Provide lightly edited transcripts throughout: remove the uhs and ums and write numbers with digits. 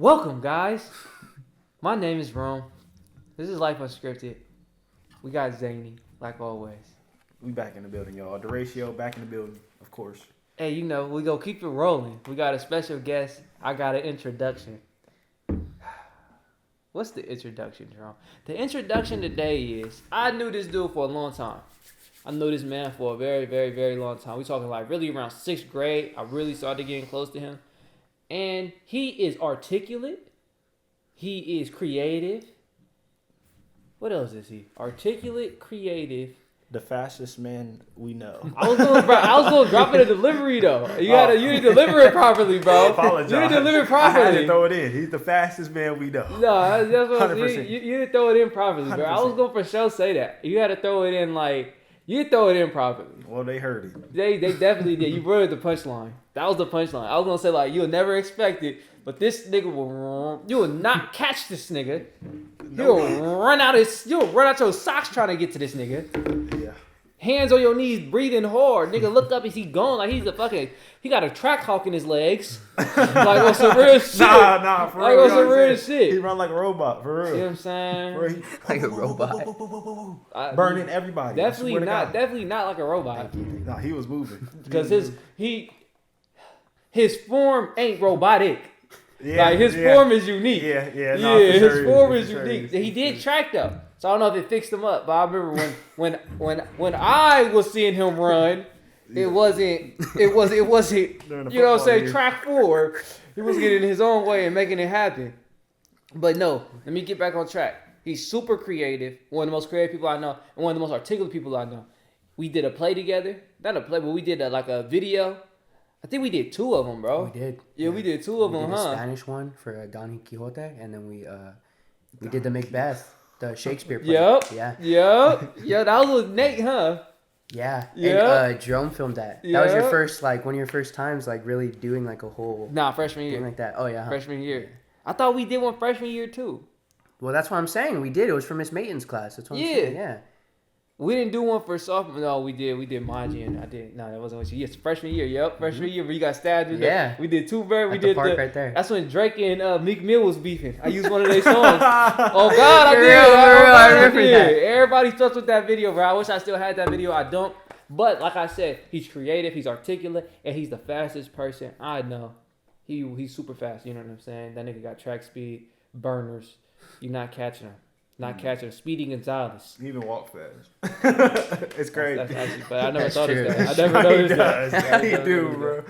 Welcome, guys. My name is Rome. This is Life Unscrpted. We got Zany, like always. We back in the building, y'all. The ratio back in the building, of course. Hey, you know, we go keep it rolling. We got a special guest. I got an introduction. What's the introduction, Jerome? The introduction today is, I knew this dude for a long time. I knew this man for a very, very, very long time. We talking like really around 6th grade. I really started getting close to him. And he is articulate. He is creative. What else is he? Articulate, creative. The fastest man we know. I was going to drop it in delivery though. You didn't deliver it properly, bro. I apologize. You didn't deliver it properly. I had to throw it in. He's the fastest man we know. No, that's what 100%. you didn't throw it in properly, bro. 100%. I was going to for sure say that. You had to throw it in like, you throw it in properly. Well, they heard it. They definitely did. You brought the punchline. That was the punchline. I was going to say like, you'll never expect it, but this nigga you will not catch this nigga. You'll run out your socks trying to get to this nigga. Yeah. Hands on your knees, breathing hard. Nigga, look up, is he gone? Like he got a track hawk in his legs. Like on some real shit. Nah, for like real. on some real shit. He run like a robot, for real. You know what I'm saying? For real. Like a robot. Burning everybody. Definitely not like a robot. Nah, he was moving. Because his form ain't robotic. Yeah, like his form is unique. Yeah. Nah, his form is unique. He did track though. So I don't know if it fixed him up, but I remember when I was seeing him run, it wasn't you know what I'm saying, track forward. He was getting his own way and making it happen. But no, let me get back on track. He's super creative, one of the most creative people I know, and one of the most articulate people I know. We did a play together. Not a play, but we did a video. I think we did 2 of them, bro. We did. Yeah, we did 2 of them, We did huh? a Spanish one for Don Quixote, and then we did the Macbeth, the Shakespeare play. Yep. Yeah. Yeah, that was with Nate, huh? Yeah. Yeah. And Jerome filmed that. Yeah. That was your first, like, one of your first times, like, really doing, like, a whole Freshman thing year. like that. Oh, yeah. Huh? Freshman year. I thought we did one freshman year, too. Well, that's what I'm saying. We did. It was for Miss Mayton's class. That's what I'm saying. Yeah. We didn't do one for sophomore. No, we did. We did Maji, and I did. No, that wasn't what you. Yes, freshman year. Yep, freshman year. Where you got stabbed. Yeah. We did 2 very. We At did the park right there. That's when Drake and Meek Mill was beefing. I used one of their songs. Oh God, I did. I remember did. that. Everybody fucked with that video, bro. I wish I still had that video. I don't. But like I said, he's creative. He's articulate, and he's the fastest person I know. He's super fast. You know what I'm saying? That nigga got track speed, burners. You're not catching him. Not catching him. Speedy Gonzalez. He even walk fast. It's crazy. That's actually, but I never That's thought true. of that. I never noticed that. He do, bro.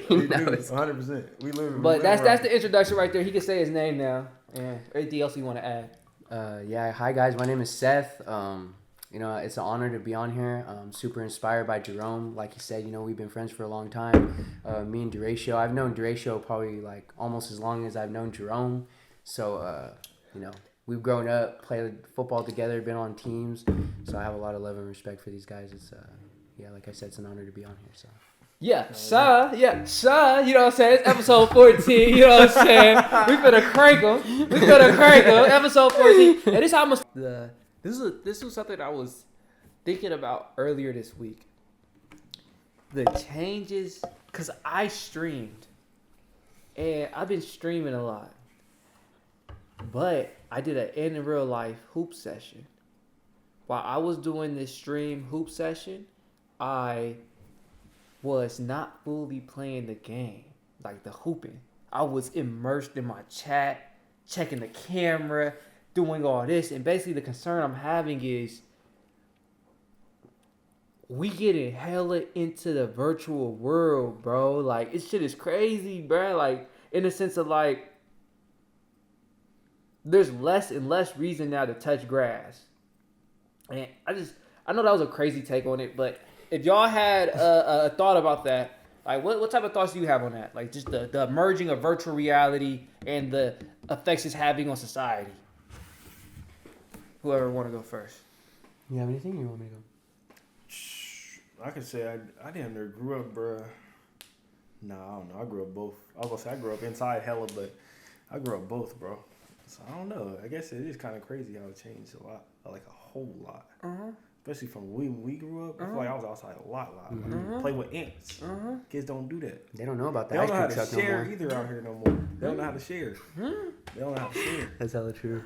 He do. it's- 100%. We live. But that's the introduction right there. He can say his name now. Yeah. Anything else you want to add? Yeah. Hi, guys. My name is Seth. You know, it's an honor to be on here. I'm super inspired by Jerome. Like he said, you know, we've been friends for a long time. Me and Duratio. I've known Duratio probably like almost as long as I've known Jerome. So, you know, we've grown up, played football together, been on teams. So I have a lot of love and respect for these guys. It's, yeah, like I said, it's an honor to be on here. So. Yeah, sir. You know what I'm saying? It's episode 14. You know what I'm saying? We finna crank them. Episode 14. And this how much this was something I was thinking about earlier this week. The changes, cause I streamed, and I've been streaming a lot. But I did an in real life hoop session. While I was doing this stream hoop session, I was not fully playing the game, like the hooping. I was immersed in my chat, checking the camera, doing all this. And basically the concern I'm having is we getting hella into the virtual world, bro. Like, this shit is crazy, bro. Like, in the sense of like, there's less and less reason now to touch grass. And I know that was a crazy take on it, but if y'all had a thought about that, like what type of thoughts do you have on that? Like just the merging of virtual reality and the effects it's having on society. Whoever want to go first. You have anything you want me to go? I could say I damn near grew up, bro. Nah, I don't know. I grew up both. I was gonna say I grew up inside hella, but I grew up both, bro. So I don't know. I guess it is kind of crazy how it changed a lot, like a whole lot. especially from when we grew up. I feel like I was outside a lot. Like, play with ants. Kids don't do that. They don't know about They that. don't know how to share either out here no more. They don't know how to share. They don't know how to share. That's hella true.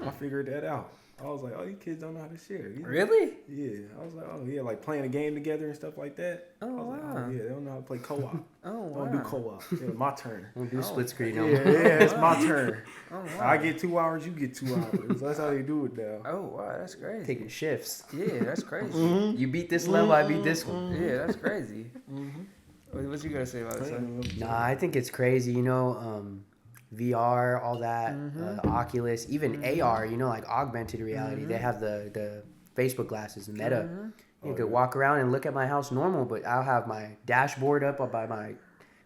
I figured that out. I was like, oh, you kids don't know how to share. Really? Yeah. I was like, oh, yeah, like playing a game together and stuff like that. Oh, I was like, oh, yeah, they don't know how to play co-op. Don't do co-op. It's my turn. Don't do split screen no Yeah, more. it's my turn. Oh, wow. I get 2 hours, you get 2 hours. That's how they do it now. Oh, wow, that's crazy. Taking shifts. Yeah, that's crazy. You beat this level, I beat this one. Yeah, that's crazy. What you gonna say about it? Nah, I think it's crazy. You know, VR, all that, Oculus, even AR. You know, like augmented reality. They have the Facebook glasses, the Meta. You could walk around and look at my house normal, but I'll have my dashboard up by my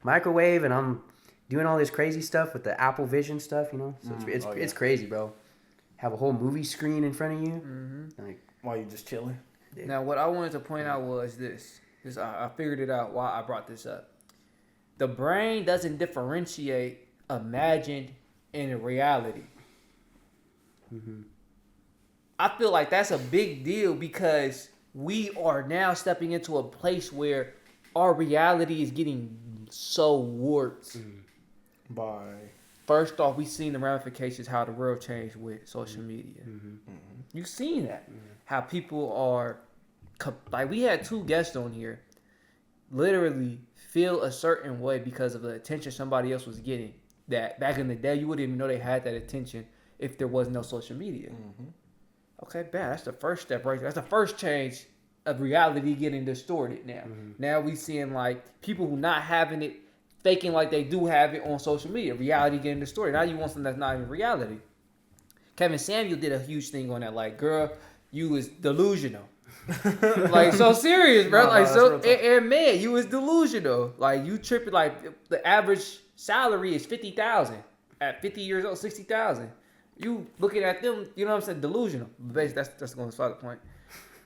microwave, and I'm doing all this crazy stuff with the Apple Vision stuff. You know, so it's crazy, bro. Have a whole movie screen in front of you, like While you just chilling. Yeah. Now, what I wanted to point out was this. I figured it out why I brought this up. The brain doesn't differentiate imagined and reality. I feel like that's a big deal because we are now stepping into a place where our reality is getting so warped. By First off, we've seen the ramifications, how the world changed with social media. You've seen that. How people are, like we had 2 guests on here, literally feel a certain way because of the attention somebody else was getting. That back in the day, you wouldn't even know they had that attention if there was no social media. Okay, bad. That's the first step right there. That's the first change of reality getting distorted now. Now we seeing like people who not having it, faking like they do have it on social media. Reality getting distorted. Now you want something that's not even reality. Kevin Samuel did a huge thing on that. Like, girl, you was delusional. Like, so serious, bro. Like, so, and man, you was delusional. Like, you tripping. Like, the average salary is $50,000 at 50 years old, $60,000. You looking at them, you know what I'm saying? Delusional. Basically, that's going to solve the point.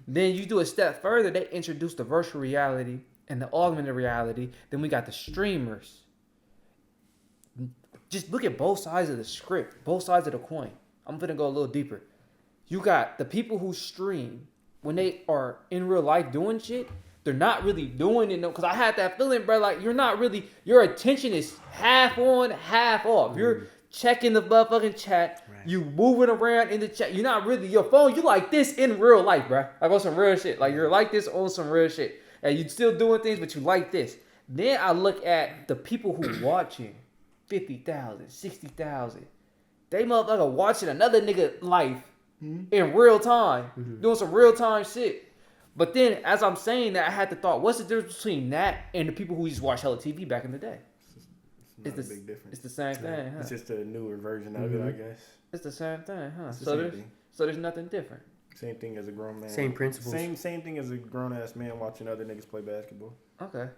Then you do a step further. They introduce the virtual reality and the augmented reality. Then we got the streamers. Just look at both sides of the script, both sides of the coin. I'm gonna go a little deeper. You got the people who stream when they are in real life doing shit. They're not really doing it, because I had that feeling, bro. Like, you're not really, your attention is half on, half off. You're checking the motherfucking chat. Right. You moving around in the chat. You're not really, your phone, you like this in real life, bro. Like on some real shit. Like, you're like this on some real shit. And you still doing things, but you like this. Then I look at the people who watching 50,000, 60,000. They motherfucker watching another nigga life in real time, doing some real time shit. But then, as I'm saying that, I had the thought, what's the difference between that and the people who just watch hella TV back in the day? It's not a big difference. It's the same thing, huh? It's just a newer version of it, I guess. It's the same thing, huh? Thing. So there's nothing different. Same thing as a grown man. Same principles. Same thing as a grown-ass man watching other niggas play basketball. Okay.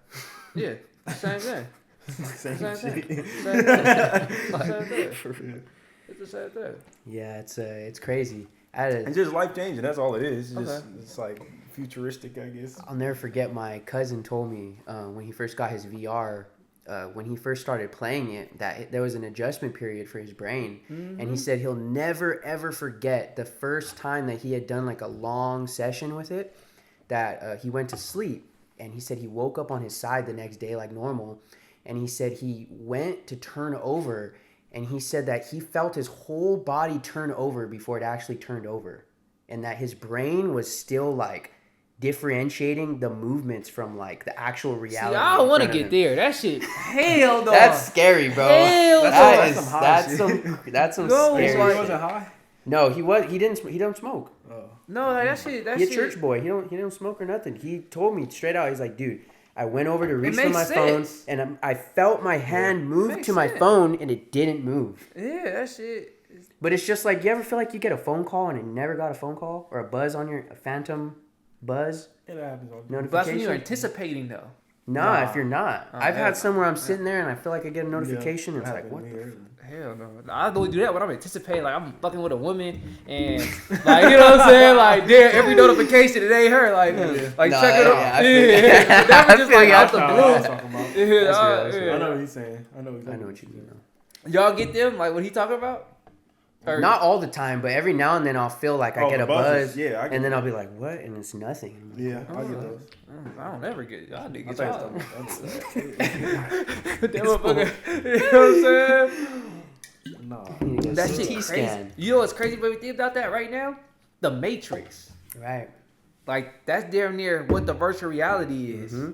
Yeah, same thing. Same Same shit. thing. Same thing. For real. It's the same thing. Yeah, it's crazy. And just life changing. That's all it is. It's, Okay. it's like futuristic, I guess. I'll never forget my cousin told me when he first got his VR, when he first started playing it, that there was an adjustment period for his brain. And he said he'll never, ever forget the first time that he had done like a long session with it, that he went to sleep. And he said he woke up on his side the next day like normal. And he said he went to turn over. And he said that he felt his whole body turn over before it actually turned over. And that his brain was still like differentiating the movements from like the actual reality. See, I don't want to get there. That shit, hell no. That's scary, bro. Hell no. That's some No, scary He shit. wasn't high? No, he didn't smoke. Oh. No, like that shit. He a church boy. He don't smoke or nothing. He told me straight out. He's like, dude, I went over to reach for my phone, and I felt my hand move to my phone, and it didn't move. Yeah, that shit. But it's just like, you ever feel like you get a phone call and it never got a phone call, or a buzz on a phantom buzz It happens all the time. notification? But that's when you're anticipating, though. Nah, if you're not. I've hell had somewhere I'm sitting there and I feel like I get a notification and it's like, what the Hell no. I only do that when I'm anticipating, like I'm fucking with a woman and like, you know what I'm saying? Like, damn, every notification it ain't her. Like, check it out. Yeah. That was just like out the blue. I know what he's saying. I know I know what you mean. Y'all get them? Like what he talking about? Not all the time, but every now and then I'll feel like I get a buzz. Yeah, and then I'll be like, what? And it's nothing. Yeah, I get those. I don't ever get y'all niggas. That motherfucker. You know what I'm saying? Nah. That shit crazy. You know what's crazy about me think about that right now? The Matrix. Right. Like, that's damn near what the virtual reality is. Mm-hmm.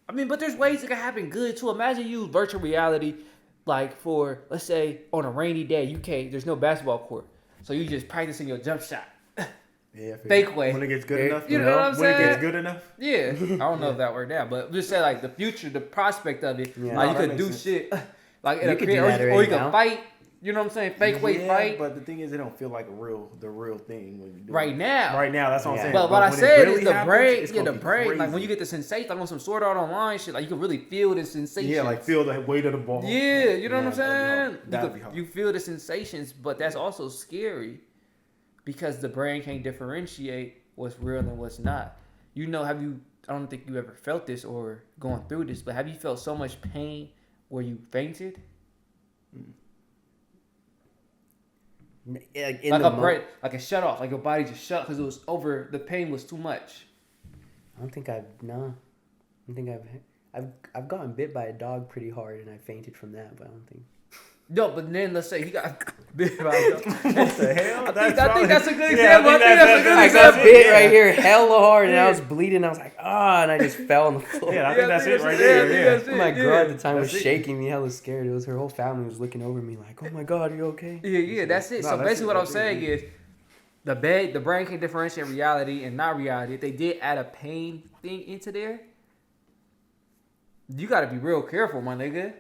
I mean, but there's ways it can happen good too. Imagine you use virtual reality, like for, let's say, on a rainy day, there's no basketball court. So you just practicing your jump shot. Yeah, fake way. When it gets good enough. You know what I'm saying? When it gets good enough. Yeah. I don't know if that worked out, but just say like the future, the prospect of it. Yeah. Like you could do shit. Like You could do that or right you could now. fight. You know what I'm saying? Fake weight fight. But the thing is, it don't feel like the real thing when you do Right it. now. Right now, that's what I'm saying. But what I when it said really is the happens, brain. it's Yeah, the gonna be brain. Like crazy. when you get the sensation, like on some Sword Art Online shit, like you can really feel the sensation. Yeah, like feel the weight of the ball. Yeah, you know what I'm that'd be saying? hard. That'd be hard. You feel the sensations, but that's also scary because the brain can't differentiate what's real and what's not. You know, I don't think you ever felt this or going through this, but have you felt so much pain where you fainted? Like a shut off, like your body just shut because it was over. The pain was too much. I don't think I've gotten bit by a dog pretty hard and I fainted from that, but I don't think. No, but then let's say he got bit by a dog. What the hell? I think that's a good example. I think that's a good I example. got bit right here hella hard and I was bleeding. I was like, and I just fell on the floor. Yeah, I think that's it right I there. think Yeah. that's it, My girl at the time was That's it. shaking me. I was scared. It was her whole family was looking over me like, "Oh my God, are you okay?" Yeah, that's it. No, So that's basically, it what right I'm saying is, the brain can differentiate reality and not reality. If they did add a pain thing into there, you got to be real careful, my nigga,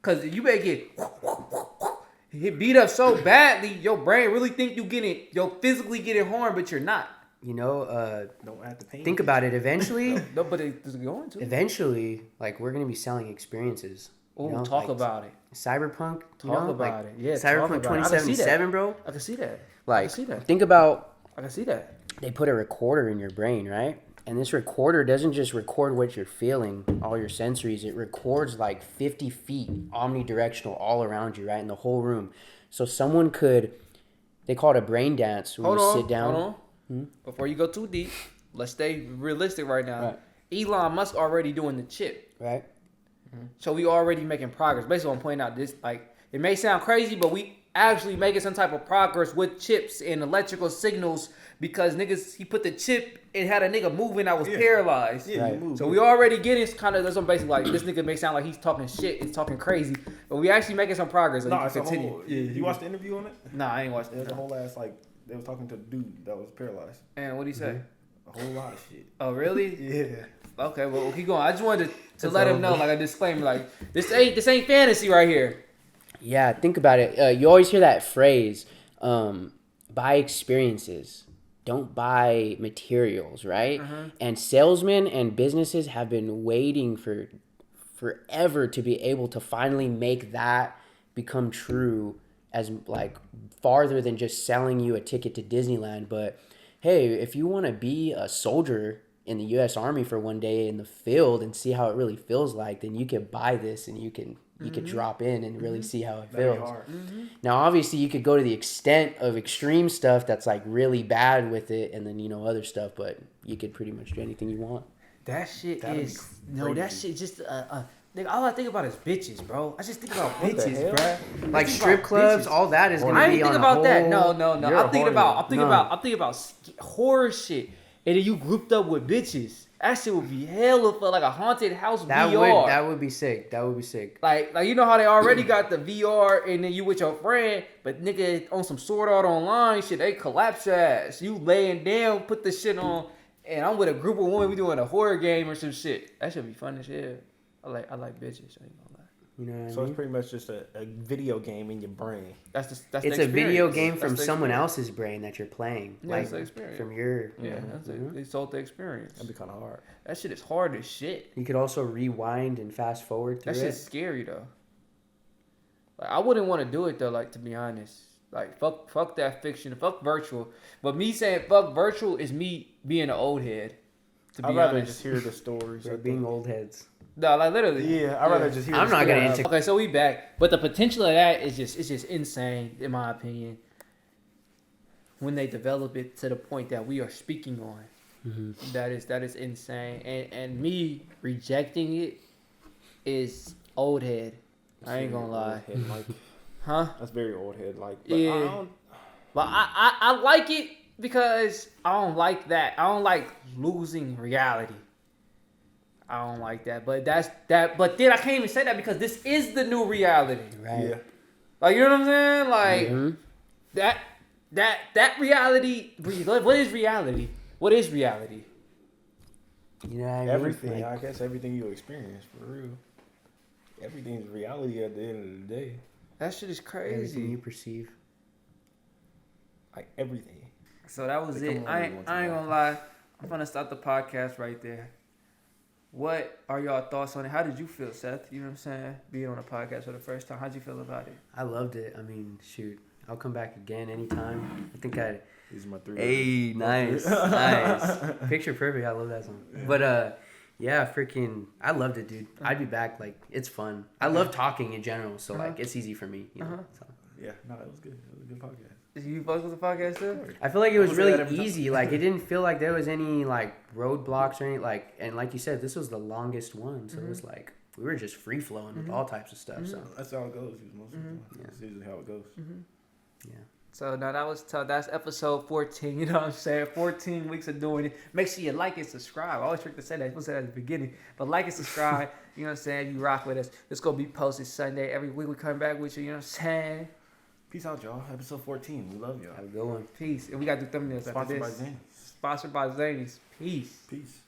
because you may get beat up so badly, your brain really think you're physically getting harmed, but you're not. You know, Don't add the pain. think about it. Eventually, No, but it's going to. eventually, like we're gonna be selling experiences. Oh, you know? talk like, about it. Cyberpunk. Talk about it. Yeah, talk Cyberpunk about it. I can see that. 2077, bro. I can see that. Like, see that. think about. I can see that. They put a recorder in your brain, right? And this recorder doesn't just record what you're feeling, all your sensories. It records like 50 feet omnidirectional all around you, right? In the whole room. So someone could, they call it a brain dance when you sit down. Hold on. Before you go too deep, let's stay realistic right now. Right. Elon Musk already doing the chip. Right. So we already making progress. Basically, I'm pointing out this, like, it may sound crazy, but we actually making some type of progress with chips and electrical signals because niggas, he put the chip, it had a nigga moving that was paralyzed. Yeah, right. you move. So we already getting kind of, that's what I'm basically like, this nigga may sound like he's talking shit, he's talking crazy, but we actually making some progress. No, So it's you a can continue. whole. You watched the interview on it? Nah, I ain't watched There's it. a whole ass like they was talking to a dude that was paralyzed. And what'd he say? A whole lot of shit. Oh, really? Yeah. Okay, well, keep going. I just wanted to let him know, like a disclaimer, like, this ain't fantasy right here. Yeah, think about it. You always hear that phrase, buy experiences, don't buy materials, right? And salesmen and businesses have been waiting for forever to be able to finally make that become true, as like farther than just selling you a ticket to Disneyland. But hey, if you want to be a soldier in the U.S. Army for one day in the field and see how it really feels like, then you can buy this and you can drop in and really see how it feels. Hard. Now, obviously, you could go to the extent of extreme stuff that's like really bad with it, and then other stuff. But you could pretty much do anything you want. That shit That'd is be no. That crazy. shit just nigga, all I think about is bitches, bro. I just think about What the bitches, hell? bro. Like think strip about clubs, bitches. all that is gonna I be ain't on think a about that. whole- No. You're a I'm thinking horny. about horror shit, and then you grouped up with bitches. That shit would be hella for like a haunted house VR. That would be sick. That would be sick. Like you know how they already got the VR and then you with your friend, but nigga on some Sword Art Online shit, they collapse your ass. You laying down, put the shit on, and I'm with a group of women, we doing a horror game or some shit. That should be fun as hell. I like bitches. I ain't gonna lie. You know what I So mean? it's pretty much just a video game in your brain. That's It's the a video experience. game That's from the someone experience. else's brain that you're playing. Yeah, like it's the experience. from your. Yeah, that's it. They sold the experience. That'd be kind of hard. That shit is hard as shit. You could also rewind and fast forward through That it. shit's scary though. Like I wouldn't want to do it though. Like to be honest, like fuck that fiction, fuck virtual. But me saying fuck virtual is me being an old head. To be I'd rather honest, just hear the stories. We're being old heads. no, like literally. Yeah, I'd rather just hear. I'm the not gonna stories. into- Okay, so we back, but the potential of that is just insane in my opinion. when they develop it to the point that we are speaking on. Mm-hmm. That is insane. And me rejecting it is old head. I ain't gonna lie. Head, like, Huh? that's very old head like. But yeah. But I like it because I don't like that. I don't like losing reality. I don't like that. But that's that. But then I can't even say that because this is the new reality. Right. Yeah. Like, you know what I'm saying? Like that reality. What is reality? What is reality? You know what I mean? Everything. Like, I guess everything you experience for real. Everything's reality at the end of the day. That shit is everything crazy. you perceive. Like everything. So that was They it. come on I every once ain't in a gonna lie. I'm gonna stop the podcast right there. What are y'all thoughts on it? How did you feel, Seth? You know what I'm saying? Being on a podcast for the first time. How'd you feel about it? I loved it. I mean, shoot, I'll come back again anytime. I think I. These are my 3. Hey, nice, nice. Picture perfect. I love that song. But yeah, freaking, I loved it, dude. I'd be back. Like, it's fun. I love talking in general, so like, it's easy for me. You know. So. Yeah, no, it was good. It was a good podcast. Did you fuck with the podcast too? I feel like it was really easy. Like, it didn't feel like there was any like roadblocks or any like. And like you said, this was the longest one, so it was like we were just free flowing with all types of stuff. So That's how it goes. Most of the time. That's usually how it goes. yeah. So now that's episode 14. You know what I'm saying? 14 weeks of doing it. Make sure you like and subscribe. I always trick to say that. I supposed to say that at the beginning. But like and subscribe. You know what I'm saying? You rock with us. It's going to be posted Sunday. Every week we come back with you. You know what I'm saying? Peace out, y'all. Episode 14. We love y'all. Have a good one. Peace. And we got to do thumbnails after Sponsored by this. Zany. Sponsored by Zany's. Peace. Peace.